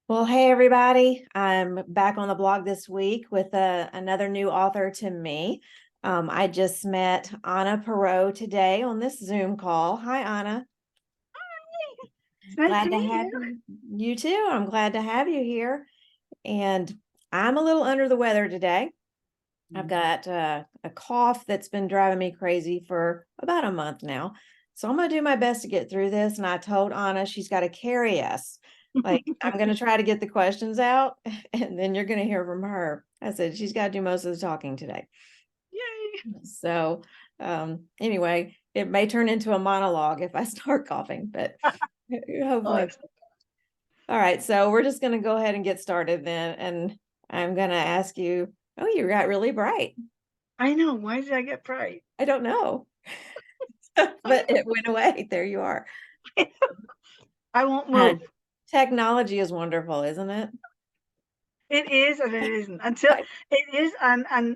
Well, hey everybody. I'm back on the blog this week with another new author to me. I just met Anna Perrault today on this Zoom call. Hi, Anna. It's nice to Glad to meet have you. you too. I'm glad to have you here. And I'm a little under the weather today. I've got a cough that's been driving me crazy for about a month now. So I'm going to do my best to get through this. And I told Anna she's got to carry us. Like, I'm going to try to get the questions out and then you're going to hear from her. I said she's got to do most of the talking today. Yay. So, anyway, it may turn into a monologue if I start coughing, but Oh, hopefully. All right. So we're just going to go ahead and get started then. And I'm going to ask you, oh, you got really bright. I know. Why did I get fright? I don't know. I But it went away. There you are. know. I won't Uh, move. Technology is wonderful, isn't it? It is and it isn't until I, it is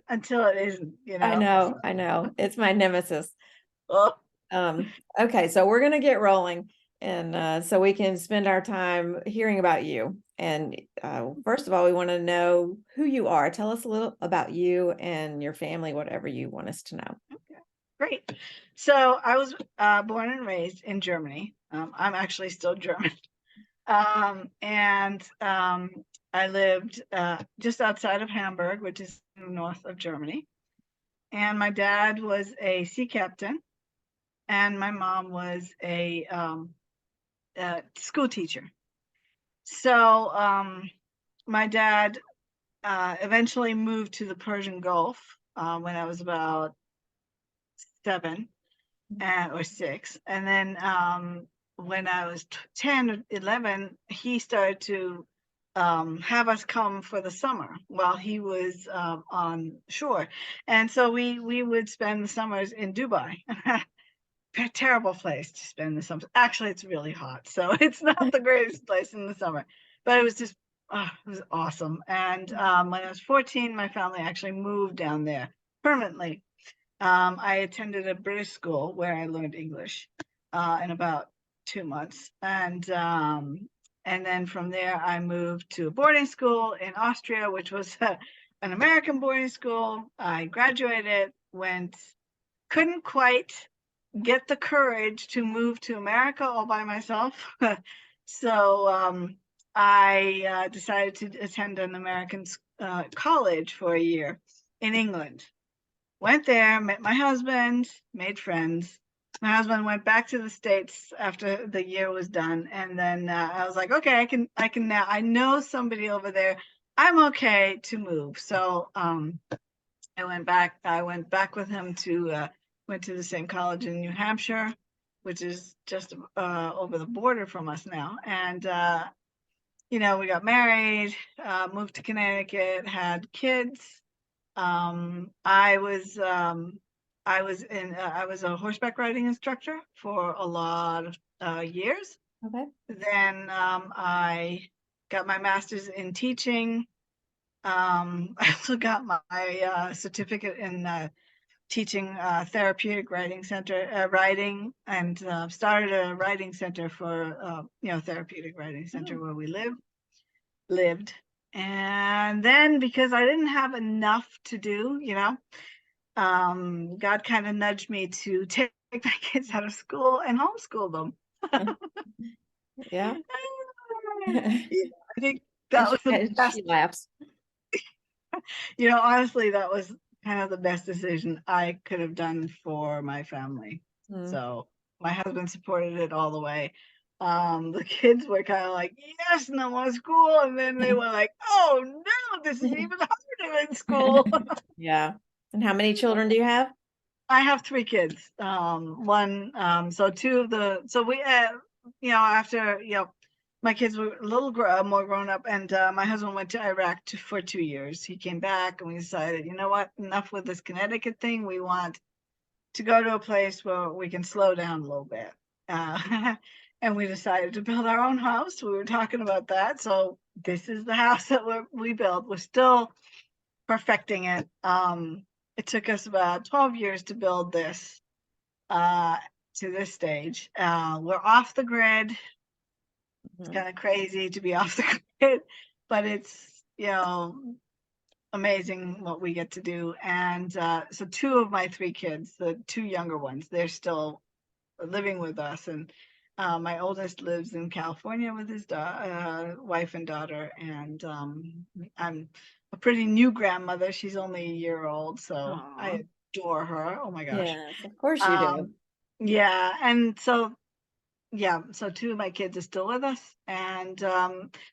until it isn't, I So, know, I know. It's my nemesis. oh, Okay, so we're gonna get rolling, and so we can spend our time hearing about you. And first of all, we want to know who you are. Tell us a little about you and your family, whatever you want us to know. okay. Great. So I was born and raised in Germany. I'm actually still German. And I lived just outside of Hamburg, which is north of Germany. And my dad was a sea captain and my mom was a school teacher. So my dad eventually moved to the Persian Gulf when I was about 7 or 6. And then when I was 10 or 11, he started to have us come for the summer while he was on shore. And so we would spend the summers in Dubai. Terrible place to spend the summer. Actually, it's really hot, so it's not the greatest place in the summer. But it was just, it was awesome. And when I was 14, my family actually moved down there permanently. I attended a British school where I learned English in about 2 months, and then from there I moved to a boarding school in Austria, which was an American boarding school. I graduated, couldn't quite get the courage to move to America all by myself. So I decided to attend an American college for a year in England. Went there, met my husband, made friends. My husband went back to the States after the year was done, and then I was like, okay, I can now. I know somebody over there. I'm okay to move. So I went back. I went back with him to went to the same college in New Hampshire, which is just over the border from us now. And we got married, moved to Connecticut, had kids. I was a horseback riding instructor for a lot of years. Okay. Then I got my master's in teaching. I also got my certificate in teaching therapeutic writing center writing, and started a writing center for therapeutic writing center Oh, where we lived. And then because I didn't have enough to do, God kind of nudged me to take my kids out of school and homeschool them. yeah. Yeah, I think And that was the she best. laughs. Honestly, that was kind of the best decision I could have done for my family. Mm. So my husband supported it all the way. The kids were kind of like, yes, no more school. And then they were like, oh no, this is even harder than school. Yeah. And how many children do you have? I have 3 kids. One, so two of the, so we, after, my kids were a little more grown up, and my husband went to Iraq for 2 years. He came back, and we decided, you know what, enough with this Connecticut thing. We want to go to a place where we can slow down a little bit. And we decided to build our own house. We were talking about that. So this is the house that we built. We're still perfecting it. It took us about 12 years to build this uh, to this stage. We're off the grid. It's Mhm. kind of crazy to be off the grid, but it's, amazing what we get to do. And so two of my three kids, the two younger ones, they're still living with us. And my oldest lives in California with his wife and daughter. And I'm a pretty new grandmother. She's only a year old, so Aw. I adore her. Oh my gosh. Yes, of course you do. Um, yeah, and so yeah, so two of my kids are still with us, and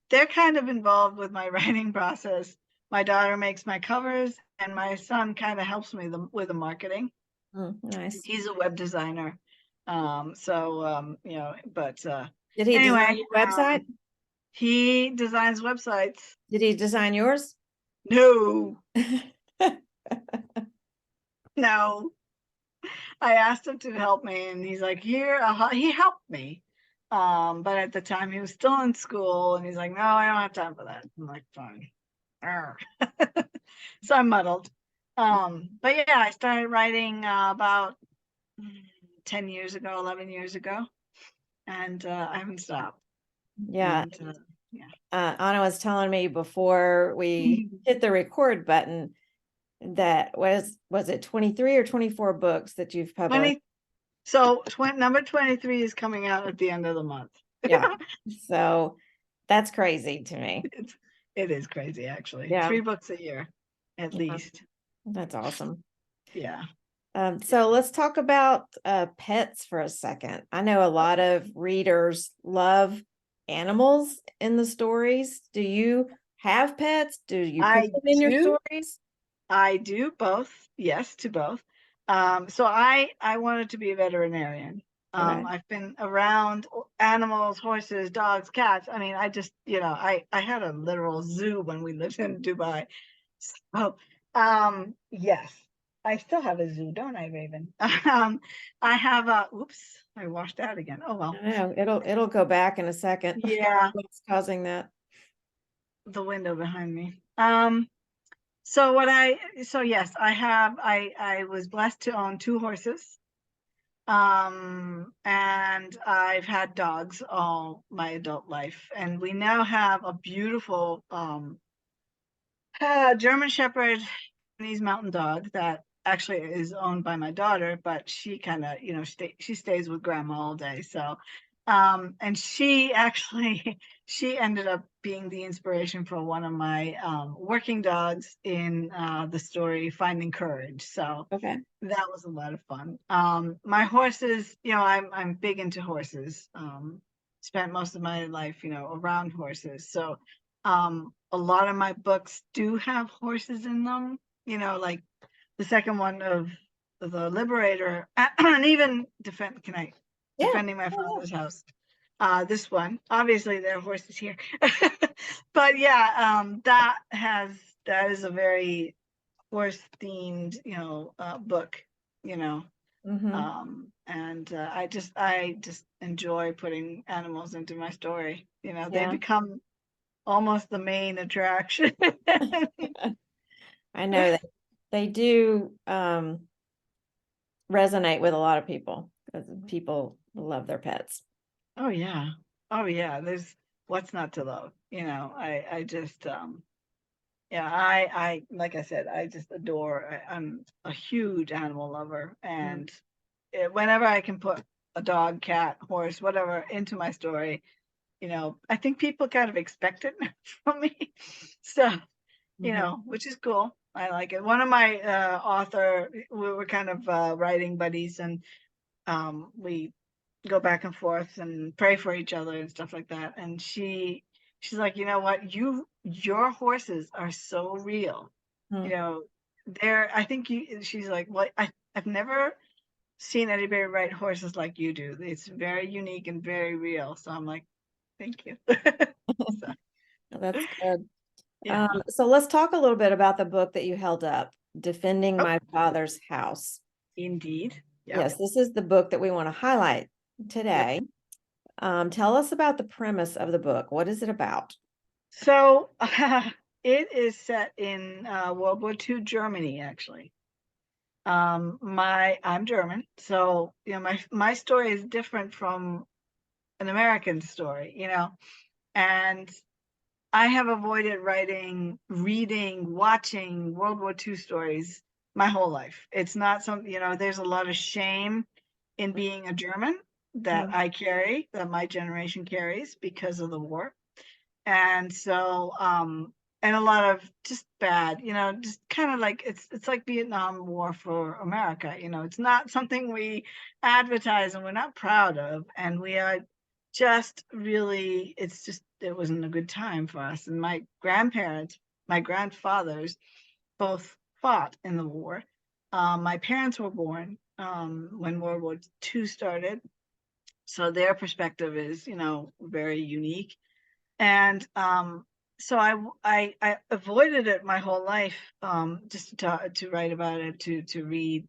they're kind of involved with my writing process. My daughter makes my covers, and my son kind of helps me with the marketing. Nice. He's a web designer. But Did he design anyway, your website? he designs websites. Did he design yours? No, no. I asked him to help me, and he's like, "Here," he helped me. But at the time he was still in school, and he's like, "No, I don't have time for that." I'm like, "Fine." Arr. So I'm muddled. But yeah, I started writing about 10 years ago, 11 years ago, and I haven't stopped. Yeah. And yeah, Anna was telling me before we hit the record button that was it 23 or 24 books that you've published? 20. Number 23 is coming out at the end of the month. Yeah. So that's crazy to me. It's, it is crazy, actually. Yeah. 3 books a year, at Yeah. least. That's awesome. Yeah. Yeah. So let's talk about pets for a second. I know a lot of readers love animals in the stories. Do you have pets? Do you put I them in your do. stories? I do both. Yes, to both. So I wanted to be a veterinarian. Okay. I've been around animals, horses, dogs, cats. I mean, I just, I had a literal zoo when we lived in Dubai. So, yes, I still have a zoo, don't I, Raven? I have a, oops, I washed out again. Oh, well. I know it'll go back in a second. Yeah, What's causing that? the window behind me. So yes, I was blessed to own 2 horses. And I've had dogs all my adult life, and we now have a beautiful German Shepherd Chinese mountain dog that actually is owned by my daughter, but she kind of, she stays with grandma all day. So, and she actually, she ended up being the inspiration for one of my working dogs in the story Finding Courage. So Okay. that was a lot of fun. My horses, I'm big into horses. Spent most of my life, around horses. So a lot of my books do have horses in them, like the second one of the Liberator, and even Yeah. defending my father's house. This one, obviously there are horses here, but yeah, that is a very horse themed, book, you know, Mm-hmm. and I just enjoy putting animals into my story. They Yeah. become almost the main attraction. I know that they do resonate with a lot of people because people love their pets. Oh yeah. Oh yeah. There's what's not to love. I just yeah, I like I said, I just adore. I'm a huge animal lover, Mm. and whenever I can put a dog, cat, horse, whatever into my story, I think people kind of expect it from me. So, Mhm. which is cool. I like it. One of my we were kind of writing buddies, and we go back and forth and pray for each other and stuff like that. And she's like, you know what, your horses are so real. You Mm. know, I think she's like, well, I've never seen anybody write horses like you do. It's very unique and very real. So I'm like, thank you. So, That's good. yeah. So let's talk a little bit about the book that you held up, Defending Oh, My Father's House. indeed. Yep. Yes, this is the book that we want to highlight Yep. today. Tell us about the premise of the book. What is it about? So it is set in World War II Germany, actually. I'm German, so my story is different from an American story, and I have avoided reading, watching World War II stories my whole life. It's not something, there's a lot of shame in being a German that Mhm. I carry, that my generation carries because of the war. And so, and a lot of just bad, just kind of like it's like Vietnam War for America. It's not something we advertise and we're not proud of, and we are just really, it wasn't a good time for us. And my grandparents, my grandfathers, both fought in the war. My parents were born when World War II started, so their perspective is, very unique. And so I avoided it my whole life, just to write about it, to read.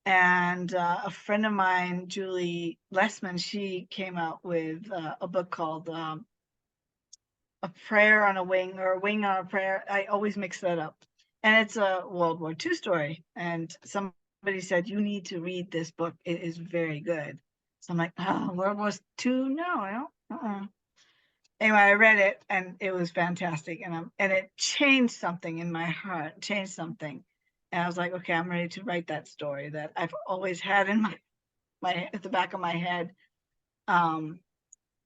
And a friend of mine, Julie Lessman, she came out with a book called A Prayer on a Wing, or A Wing on a Prayer. I always mix that up. And it's a World War II story. And somebody said, you need to read this book. It is very good. So I'm like, oh, World War II? No, I don't. Anyway, I read it and it was fantastic, and it changed something in my heart, changed something. And I was like, okay, I'm ready to write that story that I've always had in my at the back of my head. Um,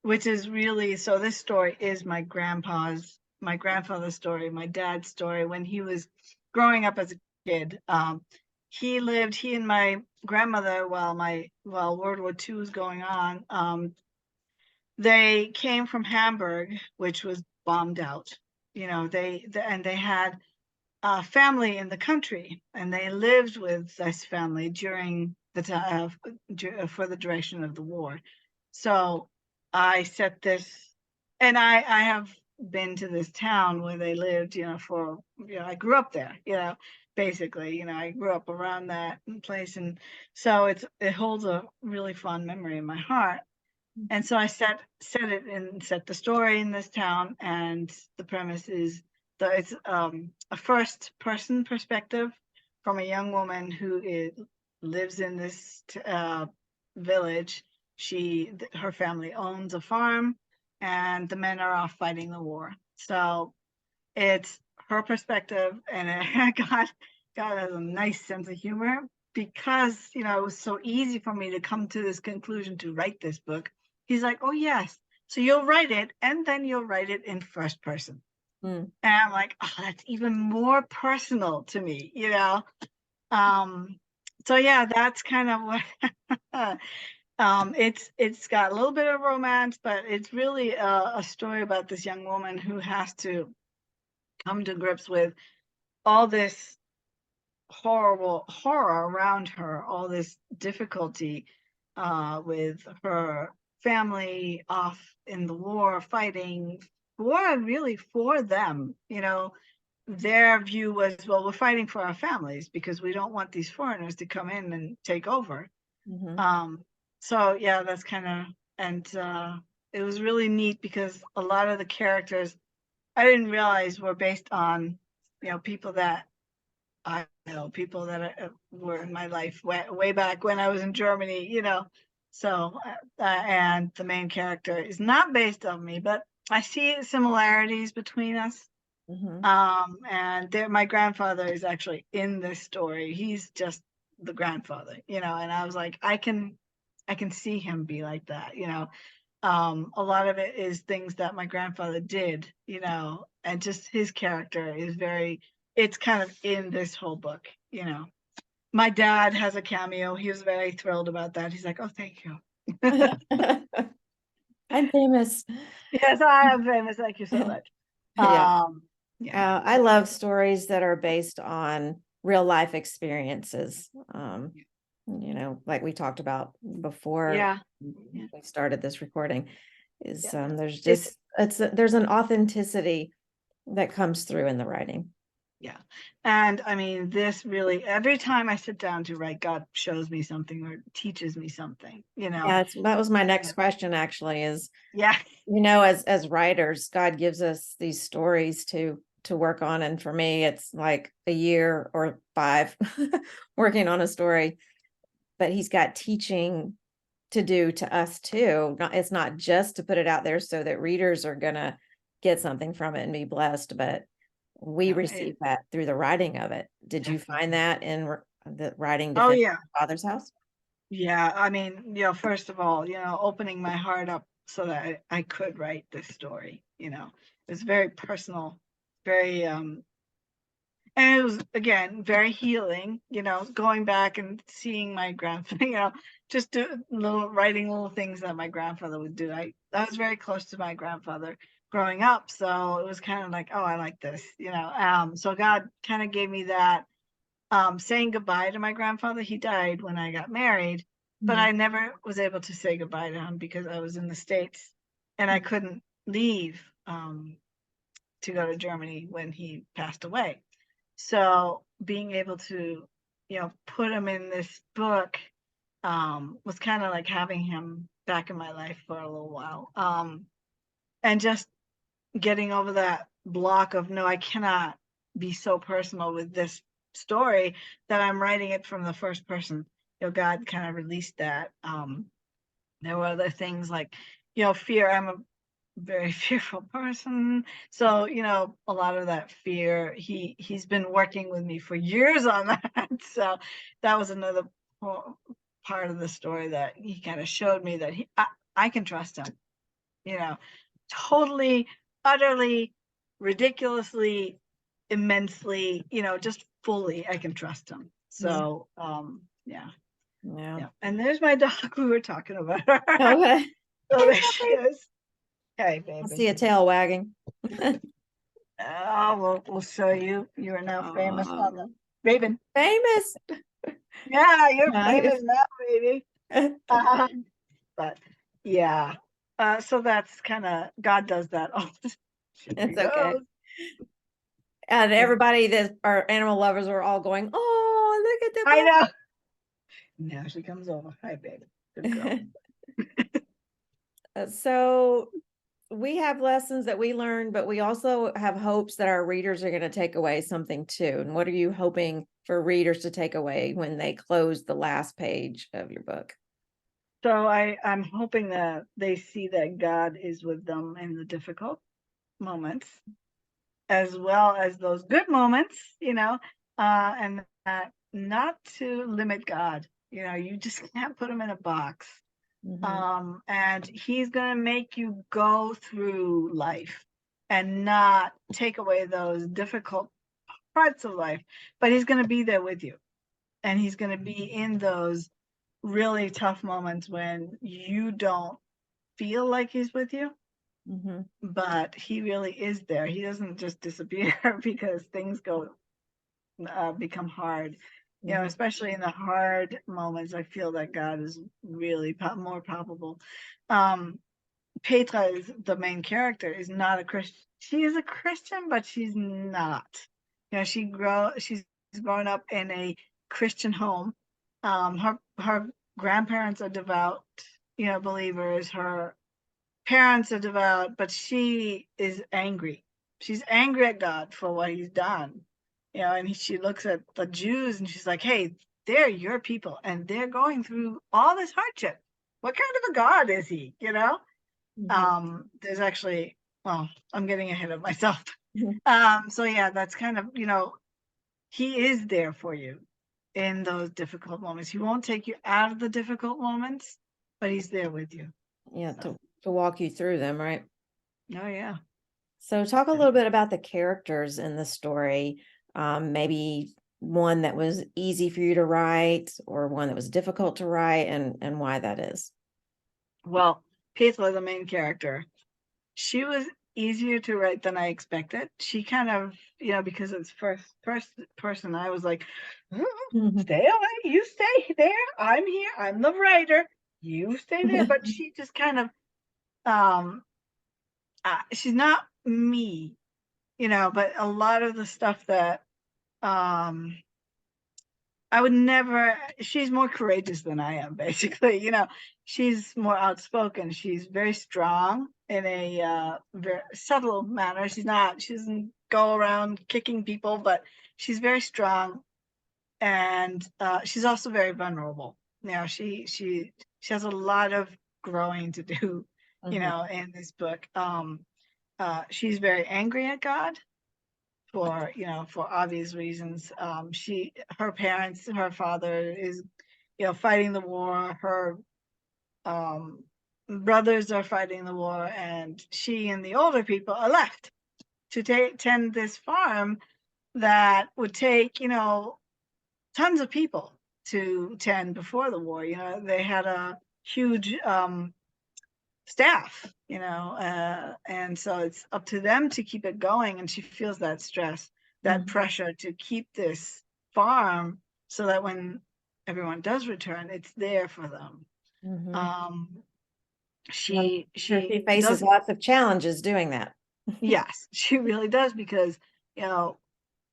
which is really, so this story is my grandfather's story, my dad's story when he was growing up as a kid. He and my grandmother, while World War II was going on, they came from Hamburg, which was bombed out. And they had a family in the country, and they lived with this family during the time for the duration of the war. So I set this, and I have been to this town where they lived, I grew up there, basically, I grew up around that place, and so it holds a really fond memory in my heart. And so I set the story in this town, and the premise is it's a first person perspective from a young woman who lives in this village. Her family owns a farm, and the men are off fighting the war. So it's her perspective, and God has a nice sense of humor because it was so easy for me to come to this conclusion to write this book. He's like, oh yes, so you'll write it, and then you'll write it in first person. Mm. And I'm like, oh, that's even more personal to me. So yeah, that's kind of what it's got a little bit of romance, but it's really a story about this young woman who has to come to grips with all this horrible horror around her, all this difficulty with her family off in the war, fighting war really for them. Their view was, well, we're fighting for our families because we don't want these foreigners to come in and take over. Mhm. So yeah, that's kind of, and it was really neat because a lot of the characters I didn't realize were based on, people that I know, people that were in my life way back when I was in Germany. So, and the main character is not based on me, but I see similarities between us. Mhm. And my grandfather is actually in this story. He's just the grandfather, and I was like, I can see him be like that. A lot of it is things that my grandfather did, and just his character is it's kind of in this whole book. My dad has a cameo. He was very thrilled about that. He's like, oh, thank you. I'm famous. Yes, I am famous. Thank you so much. Yeah. Yeah. I love stories that are based on real life experiences. Like we talked about before Yeah. Yeah. we started this recording, is Yeah. there's It's just there's an authenticity that comes through in the writing. Yeah. And I mean, this really, every time I sit down to write, God shows me something or teaches me something. Yeah, that was my Yeah. next question actually, is Yeah. as writers, God gives us these stories to work on, and for me it's like a year or 5 working on a story, but he's got teaching to do to us too. It's not just to put it out there so that readers are gonna get something from it and be blessed, but we No, receive that through the writing of it. Did you find definitely. that in the writing Oh Defending yeah. Father's House? Yeah. I mean, first of all, opening my heart up so that I could write this story, it's very personal, very and it was, again, very healing, going back and seeing my grandfather, just writing little things that my grandfather would do. I was very close to my grandfather growing up, so it was kind of like, oh, I like this, so God kind of gave me that, saying goodbye to my grandfather. He died when I got married, but Mhm, I never was able to say goodbye to him because I was in the States and I couldn't leave, to go to Germany when he passed away. So being able to, put him in this book, was kind of like having him back in my life for a little while. And just getting over that block of, no, I cannot be so personal with this story that I'm writing it from the first person. God kind of released that. There were other things like, fear. I'm a very fearful person. So, a lot of that fear, he's been working with me for years on that. So that was another part of the story that he kind of showed me that I can trust him, you know, totally, utterly, ridiculously, immensely, just fully, I can trust him. mhm, So, yeah, yeah. yeah. And there's my dog. We were talking about her. Okay. So Hey, there she puppy. is. Hey, I baby. see a tail wagging. Oh, we'll show you. You are now famous on Oh, the Raven. famous. Yeah, you're famous Nice. now, baby. But yeah, so that's kind of, God does that. Oh, here he It's okay. goes. And Yeah, everybody that are animal lovers are all going, "Oh, look I at know. Now she comes over. Hi, baby. Good the girl. puppy." So we have lessons that we learn, but we also have hopes that our readers are going to take away something too. And what are you hoping for readers to take away when they close the last page of your book? So I'm hoping that they see that God is with them in the difficult moments, as well as those good moments, and that not to limit God. You just can't put him in a box. Mhm, And he's going to make you go through life and not take away those difficult parts of life, but he's going to be there with you. And he's going to be in those really tough moments when you don't feel like he's with you, mhm, but he really is there. He doesn't just disappear because things become hard. mhm, Especially in the hard moments, I feel that God is really more palpable. Um, Petra is the main character, is not a Christian. She is a Christian, but she's not. She's grown up in a Christian home. Her grandparents are devout, believers. Her parents are devout, but she is angry. She's angry at God for what he's done. And she looks at the Jews and she's like, hey, they're your people and they're going through all this hardship. What kind of a God is he? mhm, There's actually, well, I'm getting ahead of myself. mhm. So yeah, that's kind of, he is there for you in those difficult moments. He won't take you out of the difficult moments, but he's there with you. Yeah, So, to walk you through them, right? oh yeah. So talk a little bit about the characters in the story. Maybe one that was easy for you to write or one that was difficult to write and why that is. Well, Petra, the main character, she was easier to write than I expected. She kind of, because it's first person, I was like, Mhm. stay away, you stay there. I'm here. I'm the writer. You stay there. But she just kind of, um, she's not me, but a lot of the stuff that, um, I would never, she's more courageous than I am, basically. She's more outspoken. She's very strong in a very subtle manner. She doesn't go around kicking people, but she's very strong. And she's also very vulnerable. She she has a lot of growing to do, Mhm. in this book. She's very angry at God for obvious reasons. Her parents, her father is, fighting the war. Her um, brothers are fighting the war, and she and the older people are left to tend this farm that would take, tons of people to tend before the war. They had a huge staff, and so it's up to them to keep it going. And she feels that stress, that Mhm. pressure to keep this farm so that when everyone does return, it's there for them. Mhm. Um, I'm sure she she faces does, lots of challenges doing that. yes, she really does, because you know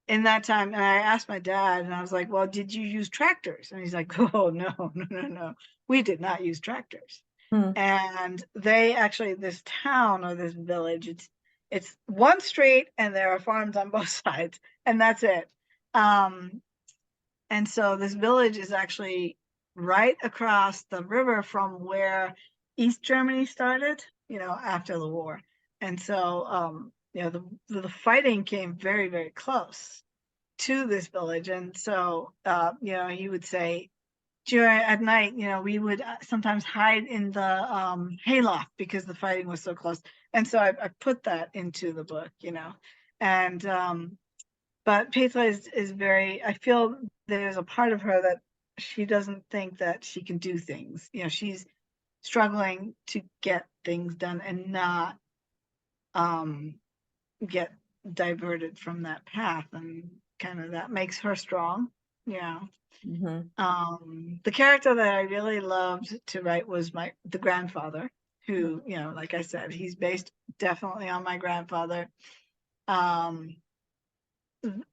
in that time, and I asked my dad, and I was like, "Well, did you use tractors?" And he's like, "Oh no, no, no, no, we did not use tractors." Hmm. And they actually, this town or this village, it's one street and there are farms on both sides, and that's it. Um, and so this village is actually right across the river from where East Germany started, after the war. And so, the fighting came very, very close to this village. And so, he would say, during at night, we would sometimes hide in the hayloft because the fighting was so close. And so I put that into the book, and but Petra is very. I feel there's a part of her that she doesn't think that she can do things. She's struggling to get things done and not um, get diverted from that path, and kind of that makes her strong. Yeah. Mhm. The character that I really loved to write was the grandfather, Mhm. who, like I said, he's based definitely on my grandfather. Um,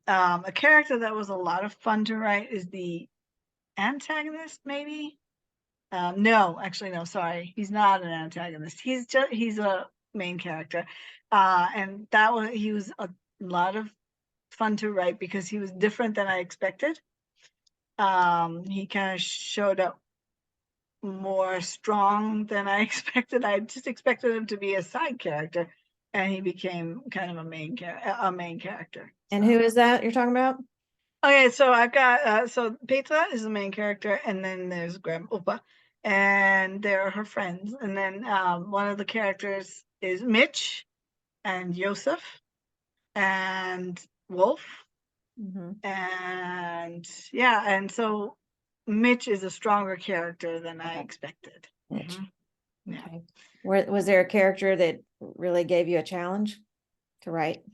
a character that was a lot of fun to write is the antagonist, maybe. No, actually, no, sorry, he's not an antagonist. He's a main character, and he was a lot of fun to write because he was different than I expected. He kind of showed up more strong than I expected. I just expected him to be a side character, and he became kind of a main character. And So who is that you're talking about? okay, so I've got so Petra is the main character, and then there's Grandpa, and there are her friends, and then one of the characters is Mitch and Joseph and Wolf, Mhm. and yeah, and so Mitch is a stronger character than I Okay. expected. Mitch. Yeah. Okay. Was there a character that really gave you a challenge to write?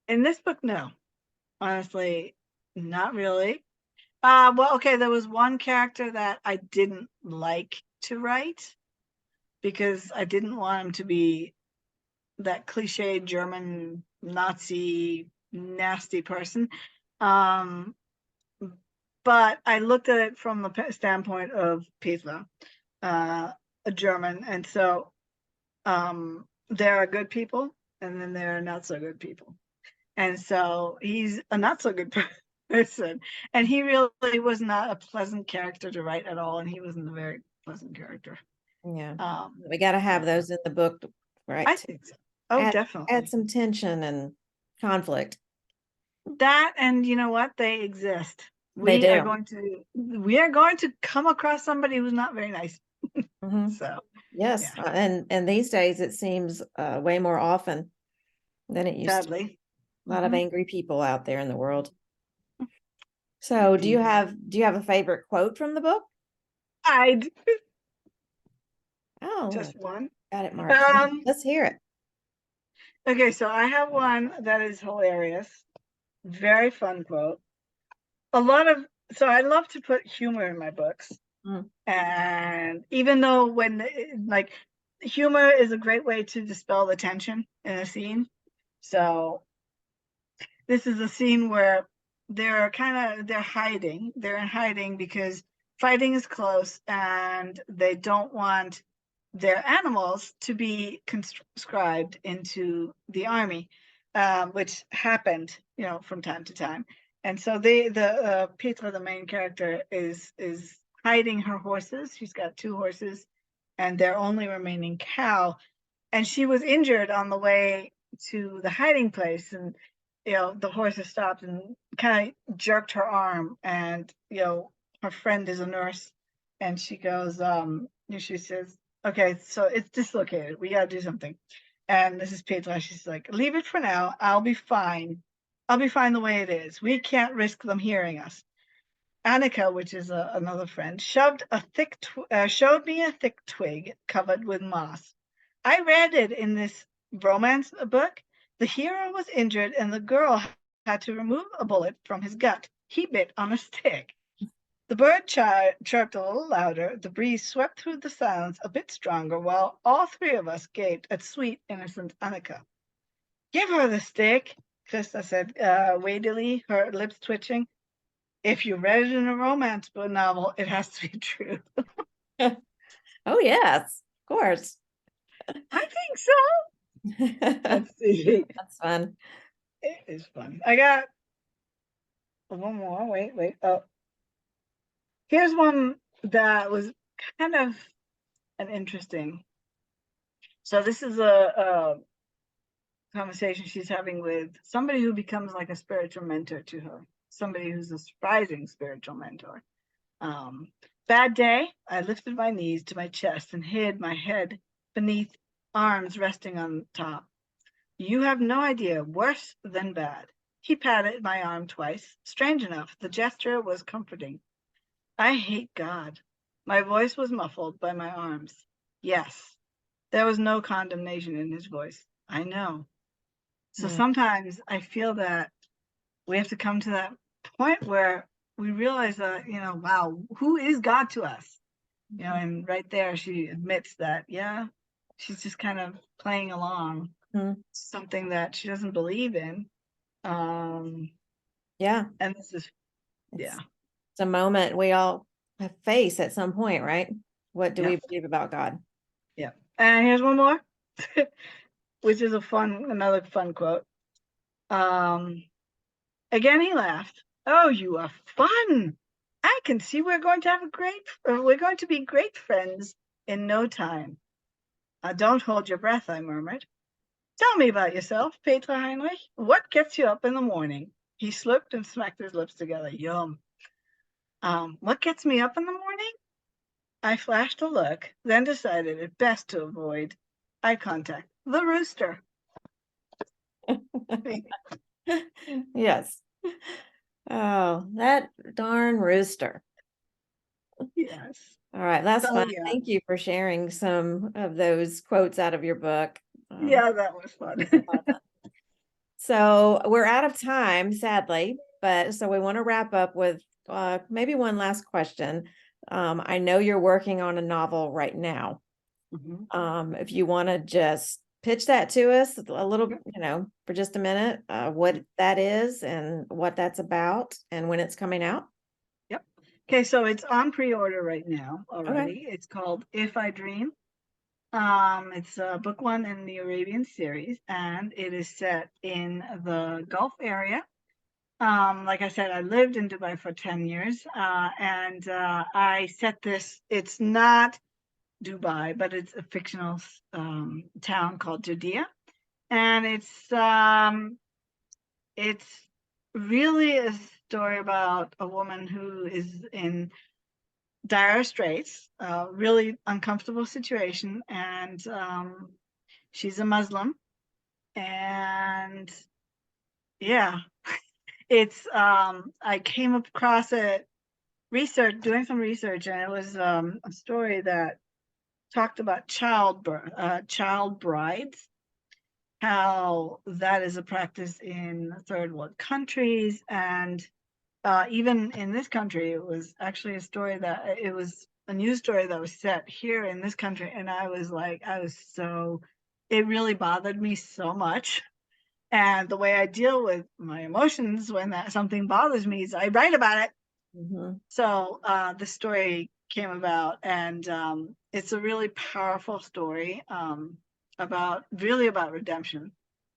In this book, no. Honestly, not really. Well, okay, there was one character that I didn't like to write because I didn't want him to be that cliche German Nazi nasty person. Um, but I looked at it from the standpoint of Petra, a German, and so there are good people, and then there are not so good people. And so he's a not so good person. And he really was not a pleasant character to write at all. And he wasn't a very pleasant character. Yeah. Um, We got to have yeah, those in the book, I right? To think so. Oh, add definitely. some tension and conflict. That, and you know what? They exist. They do. We are going to come across somebody who's not very nice. Mhm. So Yes, yeah, and these days it seems way more often than it used to. sadly. A lot of Hmm. angry people out there in the world. So, Indeed. do you have a favorite quote from the book? I'd Oh, just one. got it marked. Um, Let's hear it. okay, so I have one that is hilarious. Very fun quote. A lot of so I love to put humor in my books. Mm. And even though like humor is a great way to dispel the tension in a scene. So this is a scene where they're hiding. They're in hiding because fighting is close and they don't want their animals to be conscribed into the army, which happened, from time to time. And so the Petra, the main character, is hiding her horses. She's got two horses and their only remaining cow. And she was injured on the way to the hiding place, and the horses stopped and kind of jerked her arm, and her friend is a nurse, and she goes, she says, okay, so it's dislocated, we got to do something. And Mrs. Petra, she's like, leave it for now, I'll be fine the way it is, we can't risk them hearing us. Annika, which is another friend, showed me a thick twig covered with moss. I read it in this romance book. The hero was injured and the girl had to remove a bullet from his gut. He bit on a stick. The bird chirped a little louder. The breeze swept through the sounds a bit stronger, while all three of us gaped at sweet, innocent Annika. Give her the stick, Krista said weightily, her lips twitching. If you read it in a romance book novel, it has to be true. Oh, yes, of course. I think so. Let's see. That's fun. It is fun. I got one more. Wait. Oh, here's one that was kind of an interesting. So this is a conversation she's having with somebody who becomes like a spiritual mentor to her. Somebody who's a surprising spiritual mentor. Bad day, I lifted my knees to my chest and hid my head beneath arms resting on top. You have no idea, worse than bad. He patted my arm twice. Strange enough, the gesture was comforting. I hate God. My voice was muffled by my arms. Yes, there was no condemnation in his voice. I know. So sometimes I feel that we have to come to that point where we realize that, wow, who is God to us? And right there she admits that, yeah, she's just kind of playing along, something that she doesn't believe in. Yeah. And this is, yeah. It's a moment we all face at some point, right? What do we believe about God? Yeah. And here's one more, which is another fun quote. Again, he laughed. Oh, you are fun. I can see we're going to be great friends in no time. Don't hold your breath, I murmured. Tell me about yourself, Peter Heinrich. What gets you up in the morning? He slipped and smacked his lips together. Yum. What gets me up in the morning? I flashed a look, then decided it best to avoid eye contact. The rooster. Yes. Oh, that darn rooster. Yes. All right, that's So, fun. yeah. Thank you for sharing some of those quotes out of your book. Yeah, that was fun. So we're out of time, sadly, but so we want to wrap up with maybe one last question. I know you're working on a novel right now. If you want to just pitch that to us a little, for just a minute, what that is and what that's about and when it's coming out. Yep. Okay, so it's on pre-order right now already. Okay. It's called If I Dream. It's book one in the Arabian series, and it is set in the Gulf area. Like I said, I lived in Dubai for 10 years, and I set this, it's not Dubai, but it's a fictional town called Judea. And it's really a story about a woman who is in dire straits, really uncomfortable situation, and she's a Muslim, and yeah, it's I came across it doing some research, and it was a story that talked about child brides, how that is a practice in third world countries, and even in this country. It was actually it was a news story that was set here in this country, and it really bothered me so much. And the way I deal with my emotions when something bothers me is I write about it. So the story came about, and it's a really powerful story about redemption,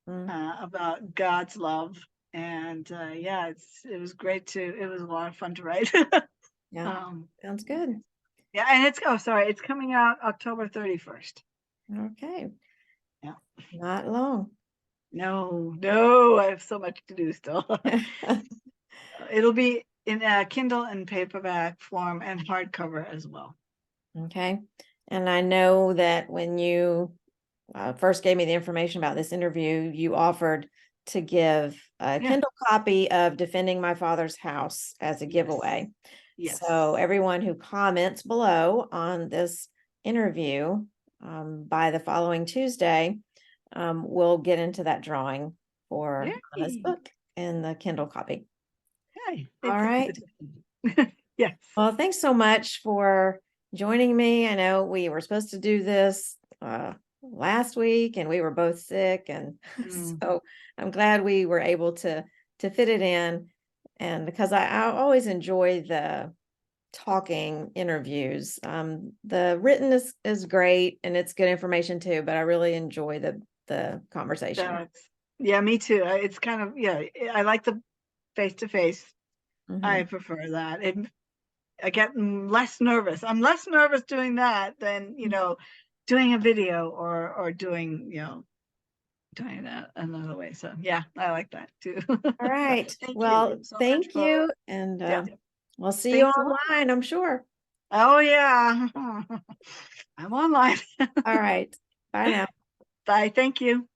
about God's love. And it was great it was a lot of fun to write. Yeah, sounds good. Yeah, and it's coming out October 31st. Okay, Yeah. not long. No, I have so much to do still. It'll be in Kindle and paperback form and hardcover as well. Okay. And I know that when you first gave me the information about this interview, you offered to give a Yeah. Kindle copy of Defending My Father's House as a Yes. giveaway. Yes. So everyone who comments below on this interview by the following Tuesday will get into that drawing for this Yay. book and the Kindle copy. Yay. All right. Yes. Well, thanks so much for joining me. I know we were supposed to do this last week and we were both sick, and Mm. so I'm glad we were able to fit it in. And because I always enjoy the talking interviews. The written is great and it's good information too, but I really enjoy the conversation. Yeah, me too. It's kind of, yeah, I like the face to face. I Mhm. prefer that. I get less nervous. I'm less nervous doing that than, doing a video or doing, doing that another way. So yeah, I like that too. All right. Thank you Well, so much thank for, you. And yeah. we'll see you Thanks a lot. online, I'm sure. Oh yeah. I'm online. All right. Bye now. Bye. Thank you.